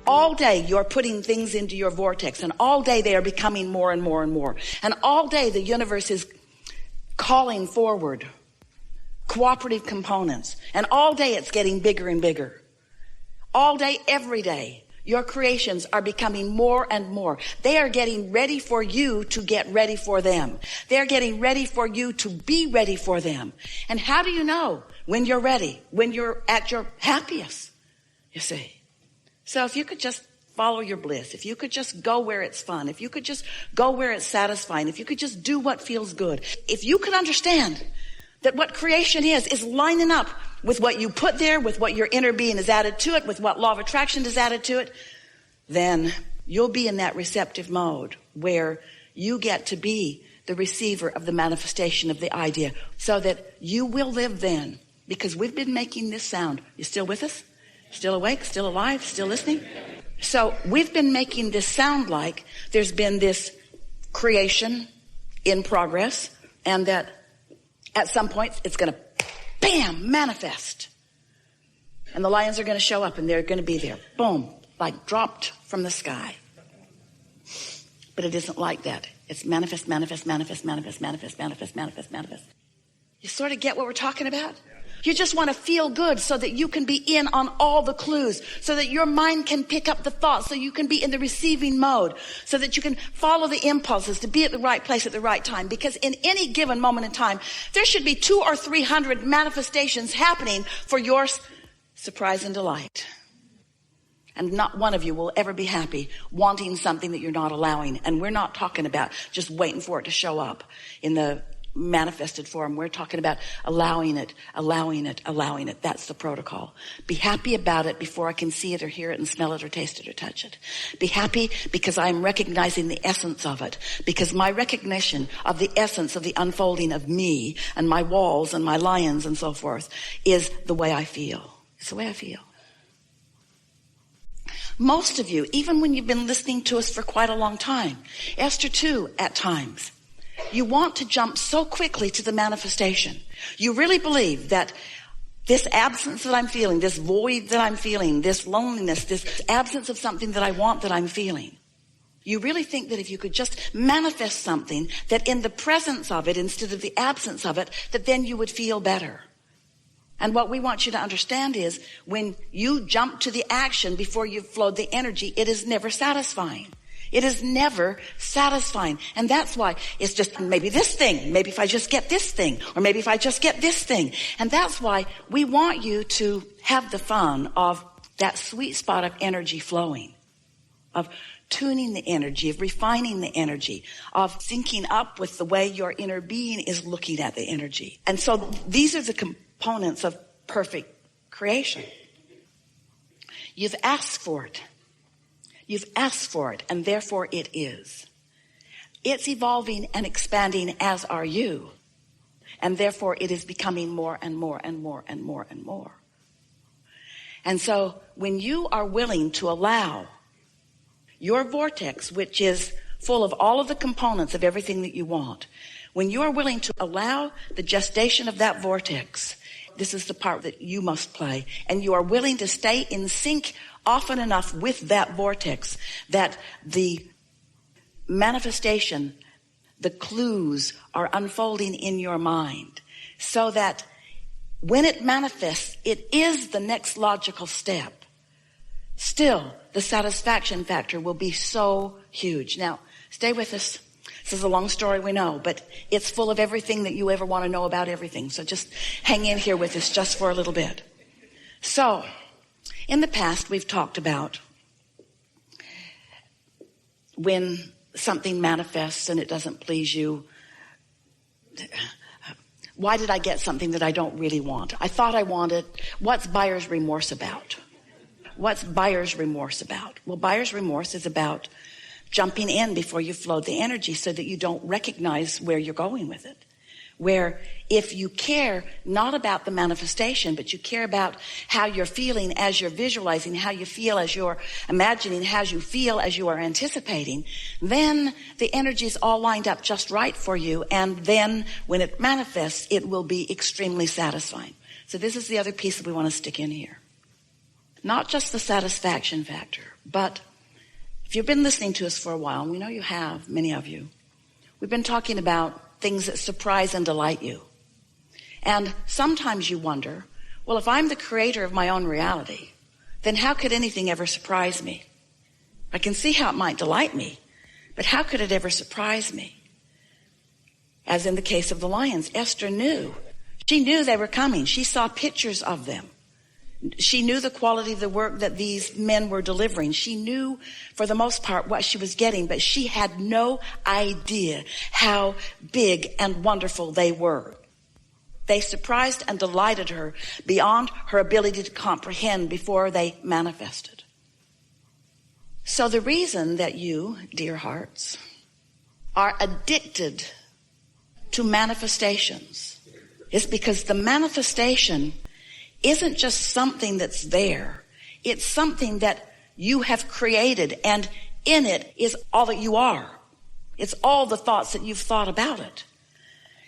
All day you're putting things into your vortex, and all day they are becoming more and more and more. And all day the universe is calling forward cooperative components. And all day it's getting bigger and bigger. All day, every day, your creations are becoming more and more. They are getting ready for you to get ready for them. They're getting ready for you to be ready for them. And how do you know when you're ready? When you're at your happiest, you see. So if you could just follow your bliss, if you could just go where it's fun, if you could just go where it's satisfying, if you could just do what feels good, if you could understand that what creation is lining up with what you put there, with what your inner being has added to it, with what law of attraction has added to it, then you'll be in that receptive mode where you get to be the receiver of the manifestation of the idea, so that you will live then. Because we've been making this sound. You still with us? Still awake? Still alive? Still listening? So we've been making this sound like there's been this creation in progress, and that at some point it's going to, bam, manifest. And the lions are going to show up, and they're going to be there. Boom, like dropped from the sky. But it isn't like that. It's manifest, manifest, manifest, manifest, manifest, manifest, manifest, manifest. You sort of get what we're talking about? You just want to feel good so that you can be in on all the clues, so that your mind can pick up the thoughts, so you can be in the receiving mode, so that you can follow the impulses to be at the right place at the right time. Because in any given moment in time, there should be 200 or 300 manifestations happening for your surprise and delight. And not one of you will ever be happy wanting something that you're not allowing. And we're not talking about just waiting for it to show up in the manifested form. We're talking about allowing it, allowing it, allowing it. That's the protocol. Be happy about it before I can see it or hear it and smell it or taste it or touch it. Be happy because I'm recognizing the essence of it, because my recognition of the essence of the unfolding of me and my walls and my lions and so forth is the way I feel. It's the way I feel. Most of you, even when you've been listening to us for quite a long time, Esther too, at times, you want to jump so quickly to the manifestation. You really believe that this absence that I'm feeling, this void that I'm feeling, this loneliness, this absence of something that I want that I'm feeling. You really think that if you could just manifest something, that in the presence of it, instead of the absence of it, that then you would feel better. And what we want you to understand is when you jump to the action before you've flowed the energy, it is never satisfying. It is never satisfying. And that's why it's just maybe this thing, maybe if I just get this thing, or maybe if I just get this thing. And that's why we want you to have the fun of that sweet spot of energy flowing, of tuning the energy, of refining the energy, of syncing up with the way your inner being is looking at the energy. And so these are the components of perfect creation. You've asked for it. You've asked for it, and therefore it is. It's evolving and expanding, as are you. And therefore it is becoming more and more and more and more and more. And so when you are willing to allow your vortex, which is full of all of the components of everything that you want, when you are willing to allow the gestation of that vortex, this is the part that you must play, and you are willing to stay in sync often enough with that vortex that the manifestation, the clues are unfolding in your mind, so that when it manifests, it is the next logical step. Still, the satisfaction factor will be so huge. Now, stay with us. This is a long story, we know, but it's full of everything that you ever want to know about everything. So just hang in here with us just for a little bit. So, in the past, we've talked about when something manifests and it doesn't please you. Why did I get something that I don't really want? I thought I wanted. What's buyer's remorse about? What's buyer's remorse about? Well, buyer's remorse is about jumping in before you flowed the energy so that you don't recognize where you're going with it. Where if you care not about the manifestation, but you care about how you're feeling as you're visualizing, how you feel as you're imagining, how you feel as you are anticipating, then the energy is all lined up just right for you. And then when it manifests, it will be extremely satisfying. So this is the other piece that we want to stick in here. Not just the satisfaction factor, But if you've been listening to us for a while, and we know you have, many of you, we've been talking about things that surprise and delight you. And sometimes you wonder, well, if I'm the creator of my own reality, then how could anything ever surprise me? I can see how it might delight me, but how could it ever surprise me? As in the case of the lions, Esther knew. She knew they were coming. She saw pictures of them. She knew the quality of the work that these men were delivering. She knew, for the most part, what she was getting, but she had no idea how big and wonderful they were. They surprised and delighted her beyond her ability to comprehend before they manifested. So the reason that you, dear hearts, are addicted to manifestations is because the manifestation isn't just something that's there. It's something that you have created, and in it is all that you are. It's all the thoughts that you've thought about it.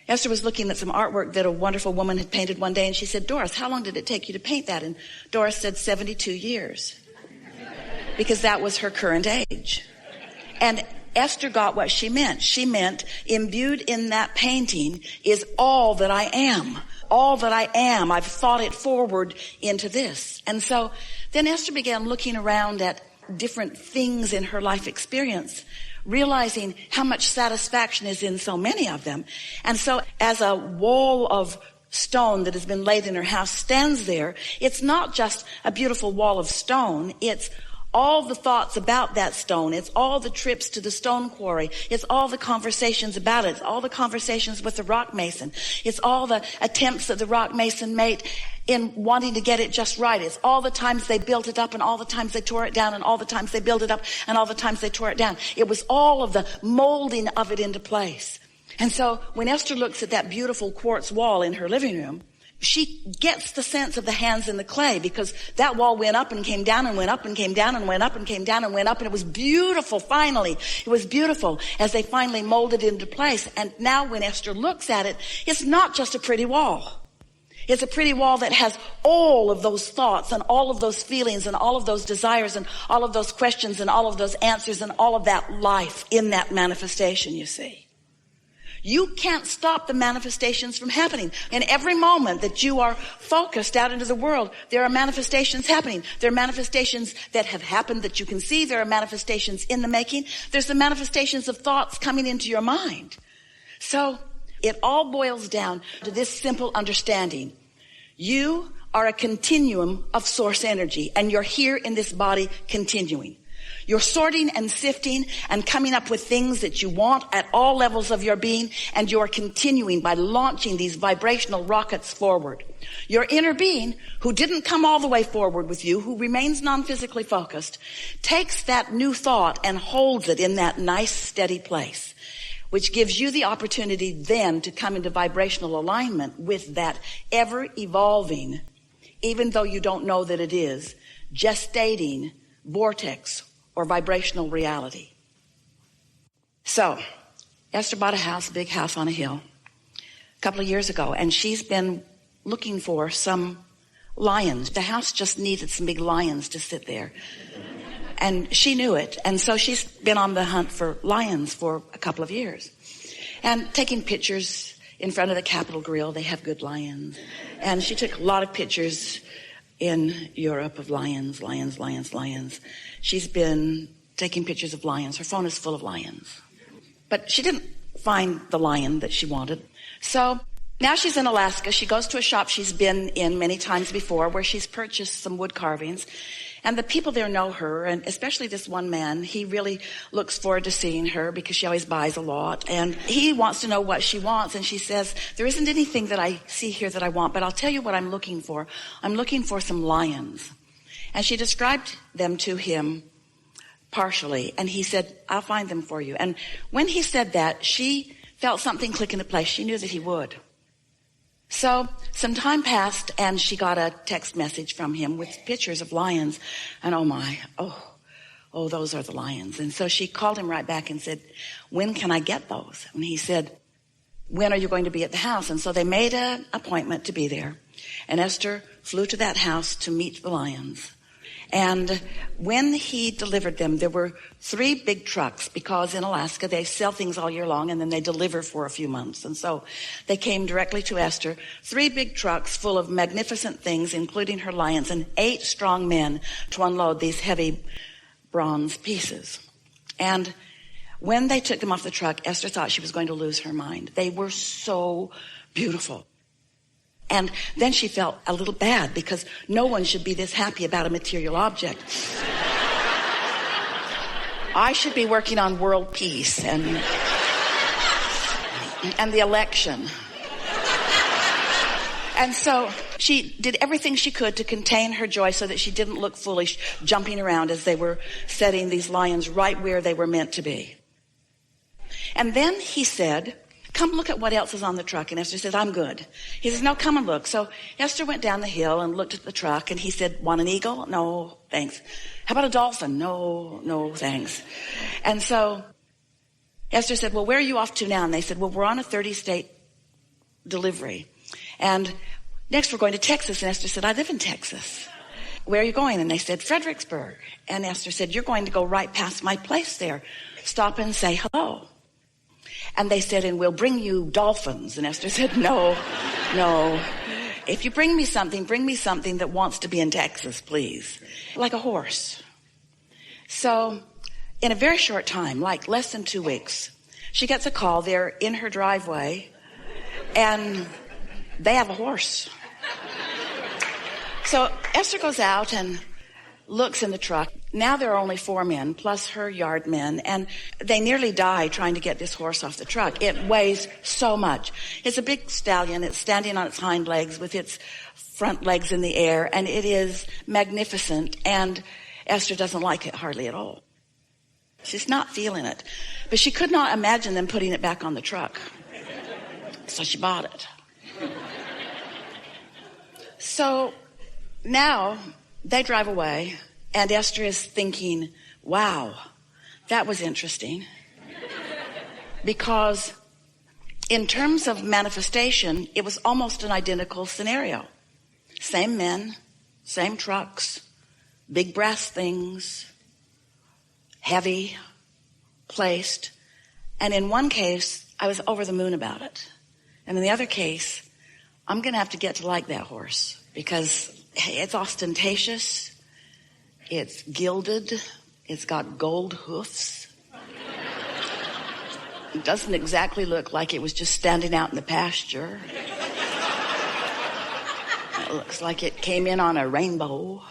Esther was looking at some artwork that a wonderful woman had painted one day, and she said, Doris, how long did it take you to paint that? And Doris said 72 years, because that was her current age. And Esther got what she meant. She meant imbued in that painting is all that I am. All that I am. I've thought it forward into this. And so then Esther began looking around at different things in her life experience, realizing how much satisfaction is in so many of them. And so as a wall of stone that has been laid in her house stands there, it's not just a beautiful wall of stone. It's all the thoughts about that stone. It's all the trips to the stone quarry. It's all the conversations about it. It's all the conversations with the rock mason. It's all the attempts that the rock mason made in wanting to get it just right. It's all the times they built it up and all the times they tore it down and all the times they built it up and all the times they tore it down. It was all of the molding of it into place. And so when Esther looks at that beautiful quartz wall in her living room, she gets the sense of the hands in the clay, because that wall went up and came down and went up and came down and went up and came down and went up. And it was beautiful, finally. It was beautiful as they finally molded it into place. And now when Esther looks at it, it's not just a pretty wall. It's a pretty wall that has all of those thoughts and all of those feelings and all of those desires and all of those questions and all of those answers and all of that life in that manifestation, you see. You can't stop the manifestations from happening. In every moment that you are focused out into the world, there are manifestations happening. There are manifestations that have happened that you can see. There are manifestations in the making. There's the manifestations of thoughts coming into your mind. So it all boils down to this simple understanding. You are a continuum of source energy, and you're here in this body continuing. You're sorting and sifting and coming up with things that you want at all levels of your being, and you're continuing by launching these vibrational rockets forward. Your inner being, who didn't come all the way forward with you, who remains non-physically focused, takes that new thought and holds it in that nice, steady place, which gives you the opportunity then to come into vibrational alignment with that ever-evolving, even though you don't know that it is, gestating vortex or vibrational reality. So, Esther bought a house, a big house on a hill, a couple of years ago, and she's been looking for some lions. The house just needed some big lions to sit there. And she knew it, and so she's been on the hunt for lions for a couple of years. And taking pictures in front of the Capitol Grill, they have good lions. And she took a lot of pictures in Europe of lions. She's been taking pictures of lions. Her phone is full of lions. But she didn't find the lion that she wanted. So now she's in Alaska. She goes to a shop she's been in many times before, where she's purchased some wood carvings. And the people there know her, and especially this one man. He really looks forward to seeing her because she always buys a lot. And he wants to know what she wants. And she says, there isn't anything that I see here that I want, but I'll tell you what I'm looking for. I'm looking for some lions. And she described them to him partially. And he said, I'll find them for you. And when he said that, she felt something click into place. She knew that he would. So some time passed, and she got a text message from him with pictures of lions. And oh, those are the lions. And so she called him right back and said, when can I get those? And he said, when are you going to be at the house? And so they made an appointment to be there. And Esther flew to that house to meet the lions. And when he delivered them, there were 3 big trucks, because in Alaska they sell things all year long and then they deliver for a few months. And so they came directly to Esther, 3 big trucks full of magnificent things, including her lions, and 8 strong men to unload these heavy bronze pieces. And when they took them off the truck, Esther thought she was going to lose her mind. They were so beautiful. And then she felt a little bad, because no one should be this happy about a material object. I should be working on world peace and the election. And so she did everything she could to contain her joy so that she didn't look foolish jumping around as they were setting these lions right where they were meant to be. And then he said, come look at what else is on the truck. And Esther said, I'm good. He says, no, come and look. So Esther went down the hill and looked at the truck, and he said, want an eagle? No, thanks. How about a dolphin? No, thanks. And so Esther said, well, where are you off to now? And they said, well, we're on a 30-state delivery. And next we're going to Texas. And Esther said, I live in Texas. Where are you going? And they said, Fredericksburg. And Esther said, you're going to go right past my place there. Stop and say hello. And they said, and we'll bring you dolphins. And Esther said, no. If you bring me something that wants to be in Texas, please. Like a horse. So in a very short time, like less than 2 weeks, she gets a call. They're in her driveway, and they have a horse. So Esther goes out and looks in the truck. Now there are only 4 men, plus her yard men, and they nearly die trying to get this horse off the truck. It weighs so much. It's a big stallion. It's standing on its hind legs with its front legs in the air, and it is magnificent, and Esther doesn't like it hardly at all. She's not feeling it. But she could not imagine them putting it back on the truck. So she bought it. So now they drive away, and Esther is thinking, wow, that was interesting. Because in terms of manifestation, it was almost an identical scenario. Same men, same trucks, big brass things, heavy, placed. And in one case, I was over the moon about it. And in the other case, I'm going to have to get to like that horse, because it's ostentatious, it's gilded, it's got gold hoofs. It doesn't exactly look like it was just standing out in the pasture. It looks like it came in on a rainbow.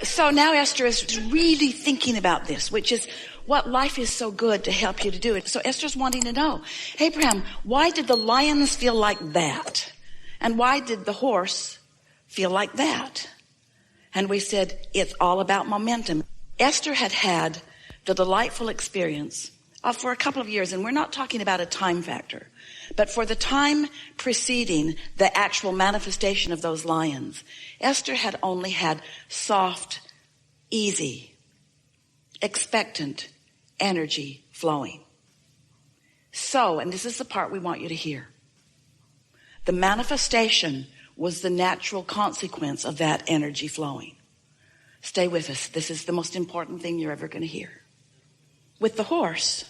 So now Esther is really thinking about this, which is what life is so good to help you to do it. So Esther's wanting to know, Abraham, why did the lions feel like that? And why did the horse feel like that? And we said, it's all about momentum. Esther had had the delightful experience for a couple of years, and we're not talking about a time factor, but for the time preceding the actual manifestation of those lions, Esther had only had soft, easy, expectant energy flowing. So, and this is the part we want you to hear, the manifestation was the natural consequence of that energy flowing. Stay with us. This is the most important thing you're ever going to hear. With the horse,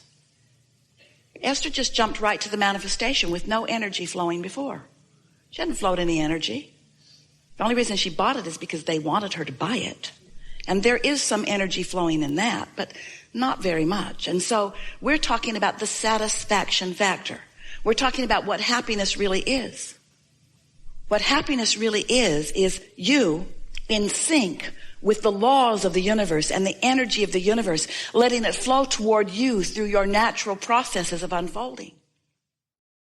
Esther just jumped right to the manifestation with no energy flowing before. She hadn't flowed any energy. The only reason she bought it is because they wanted her to buy it. And there is some energy flowing in that, but not very much. And so we're talking about the satisfaction factor. We're talking about what happiness really is. What happiness really is you in sync with the laws of the universe and the energy of the universe, letting it flow toward you through your natural processes of unfolding.